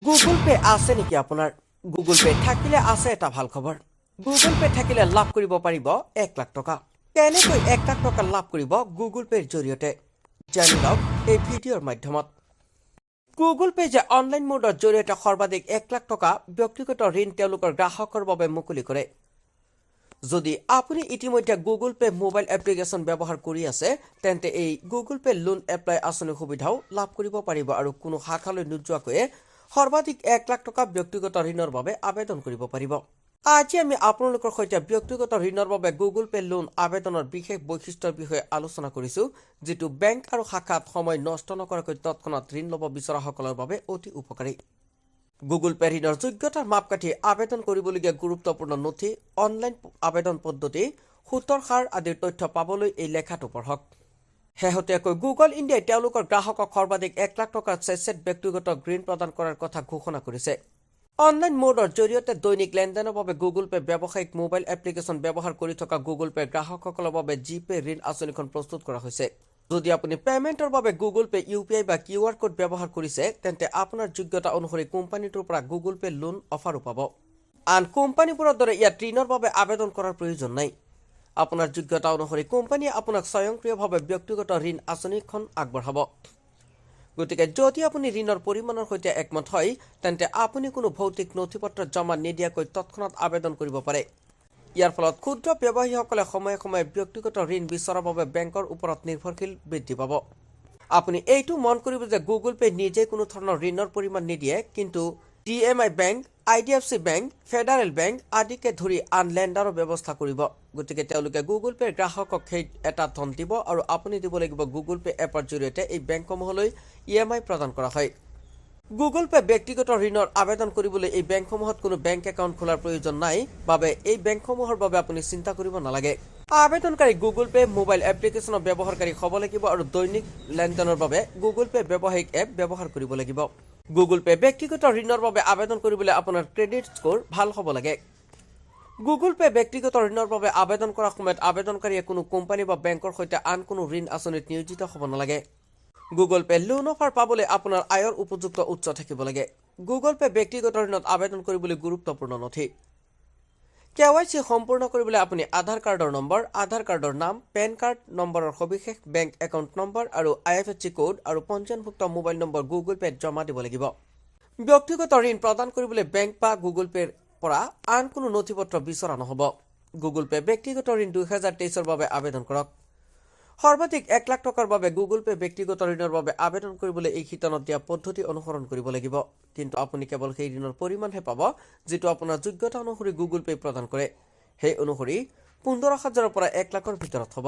Google pay আছে নেকি আপোনাৰ? গুগল পে থাকিলে আছে এটা ভাল খবৰ। গুগল পে থাকিলে লাভ কৰিব পাৰিব 1 লাখ টকা। কেনেকৈ 1 লাখ টকা লাভ কৰিব গুগল পেৰ জৰিয়তে? জানি লওক এই ভিডিঅ'ৰ মাধ্যমত। গুগল পে যে অনলাইন মোডৰ জৰিয়তে সৰ্বাধিক 1 লাখ টকা ব্যক্তিগত ঋণ তেওঁলোকৰ গ্ৰাহকৰ বাবে মুকলি কৰে। যদি আপুনি ইতিমধ্যে গুগল পে মোবাইল এপ্লিকেশ্যন ব্যৱহাৰ কৰি আছে, তেন্তে এই গুগল পে লোন এপ্লাই আঁচনিৰ সুবিধাও লাভ কৰিব পাৰিব আৰু কোনো শাখালৈ নোযোৱাকৈয়ে সৰ্বাধিক 1 লাখ টকা ব্যক্তিগত ঋণৰ বাবে আবেদন কৰিব পাৰিব। আজি আমি আপোনালোকৰ সৈতে ব্যক্তিগত ঋণৰ বাবে গুগল পে লোন আবেদনৰ বিশেষ বৈশিষ্ট্যৰ বিষয়ে আলোচনা কৰিছো, যিটো বেংক আৰু শাখাত সময় নষ্ট নকৰাকৈ তৎক্ষণাত ঋণ ল'ব বিচৰাসকলৰ বাবে অতি উপকাৰী। গুগল পে ঋণৰ যোগ্যতাৰ মাপকাঠি, আবেদন কৰিবলগীয়া গুৰুত্বপূৰ্ণ নথি, অনলাইন আবেদন পদ্ধতি, সুতৰ হাৰ আদিৰ তথ্য পাবলৈ এই লেখাটো পঢ়ক। শেহতীয়াকৈ গুগল ইণ্ডিয়াই তেওঁলোকৰ গ্ৰাহকক সৰ্বাধিক 1 লাখ টকাৰ চেচেট ব্যক্তিগত ঋণ প্ৰদান কৰাৰ কথা ঘোষণা কৰিছে। অনলাইন মোডৰ জৰিয়তে দৈনিক লেনদেনৰ বাবে গুগল পে ব্যৱসায়িক মোবাইল এপ্লিকেশ্যন ব্যৱহাৰ কৰি থকা গুগল পে গ্ৰাহকসকলৰ বাবে জিপে ঋণ আঁচনিখন প্ৰস্তুত কৰা হৈছে। যদি আপুনি পেমেণ্টৰ বাবে গুগল পে UPI বা QR কোড ব্যৱহাৰ কৰিছে, তেন্তে আপোনাৰ যোগ্যতা অনুসৰি কোম্পানীটোৰ পৰা গুগল পে লোন অফাৰো পাব। আন কোম্পানীবোৰৰ দৰে ইয়াত ঋণৰ বাবে আবেদন কৰাৰ প্ৰয়োজন নাই। আপোনাৰ যোগ্যতা অনুসৰি কোম্পানীয়ে আপোনাক স্বয়ংক্ৰিয়ভাৱে ব্যক্তিগত ঋণ আঁচনিখন আগবঢ়াব। গতিকে যদি আপুনি ঋণৰ পৰিমাণৰ সৈতে একমত হয়, তেন্তে আপুনি কোনো ভৌতিক নথিপত্ৰ জমা নিদিয়াকৈ তৎক্ষণাত আবেদন কৰিব পাৰে। ইয়াৰ ফলত ক্ষুদ্ৰ ব্যৱসায়ীসকলে সময়ে সময়ে ব্যক্তিগত ঋণ বিচৰাৰ বাবে বেংকৰ ওপৰত নিৰ্ভৰশীল বৃদ্ধি পাব। আপুনি এইটো মন কৰিব যে গুগল পে নিজেই কোনো ধৰণৰ ঋণৰ পৰিমাণ নিদিয়ে, কিন্তু DMI bank, IDFC bank, federal bank আদিকে ধৰি আন লেণ্ডাৰৰ ব্যৱস্থা কৰিব। গতিকে তেওঁলোকে গুগল পেৰ গ্ৰাহকক সেই এটা ধন দিব আৰু আপুনি দিব লাগিব গুগল পে এপৰ জৰিয়তে এই বেংকসমূহলৈ EMI প্ৰদান কৰা হয়। গুগল পে ব্যক্তিগত ঋণৰ আবেদন কৰিবলৈ এই বেংকসমূহত কোনো বেংক একাউণ্ট খোলাৰ প্ৰয়োজন নাই বাবে এই বেংকসমূহৰ বাবে আপুনি চিন্তা কৰিব নালাগে। আবেদনকাৰী গুগল পে মোবাইল এপ্লিকেশ্যনৰ ব্যৱহাৰকাৰী হ'ব লাগিব আৰু দৈনিক লেনদেনৰ বাবে গুগল পে ব্যৱসায়িক এপ ব্যৱহাৰ কৰিব লাগিব। গুগল পে ব্যক্তিগত ঋণৰ বাবে আবেদন কৰিবলৈ আপোনাৰ ক্ৰেডিট স্ক'ৰ ভাল হ'ব লাগে। গুগল পে ব্যক্তিগত ঋণৰ বাবে আবেদন কৰাৰ সময়ত আবেদনকাৰীয়ে কোনো কোম্পানী বা বেংকৰ সৈতে আন কোনো ঋণ আঁচনিত নিয়োজিত হ'ব নালাগে। গুগল পে লোন অফাৰ পাবলৈ আপোনাৰ আয়ৰ উপযুক্ত উৎস থাকিব লাগে। গুগল পে ব্যক্তিগত ঋণত আবেদন কৰিবলৈ গুৰুত্বপূৰ্ণ নথি। KYC সম্পূৰ্ণ কৰিবলৈ আপুনি আধাৰ কাৰ্ডৰ নম্বৰ, আধাৰ কাৰ্ডৰ নাম, পেন কাৰ্ড নম্বৰৰ সবিশেষ, বেংক একাউণ্ট নম্বৰ আৰু IFSC কোড আৰু পঞ্জীয়নভুক্ত মোবাইল নম্বৰ গুগল পেত জমা দিব লাগিব। ব্যক্তিগত ঋণ প্ৰদান কৰিবলৈ বেংক বা গুগল পেৰ পৰা আন কোনো নথিপত্ৰ বিচৰা নহ'ব। গুগল পে ব্যক্তিগত ঋণ 2023ৰ বাবে আবেদন কৰক। সৰ্বাধিক 1 লাখ টকাৰ বাবে গুগল পে ব্যক্তিগত ঋণৰ বাবে আবেদন কৰিবলৈ এই শিতানত দিয়া পদ্ধতি অনুসৰণ কৰিব লাগিব। কিন্তু আপুনি কেৱল সেই ঋণৰ পৰিমাণহে পাব যিটো আপোনাৰ যোগ্যতা অনুসৰি গুগল পে প্ৰদান কৰে। সেই অনুসৰি 15,000ৰ পৰা 1 লাখৰ ভিতৰত হ'ব।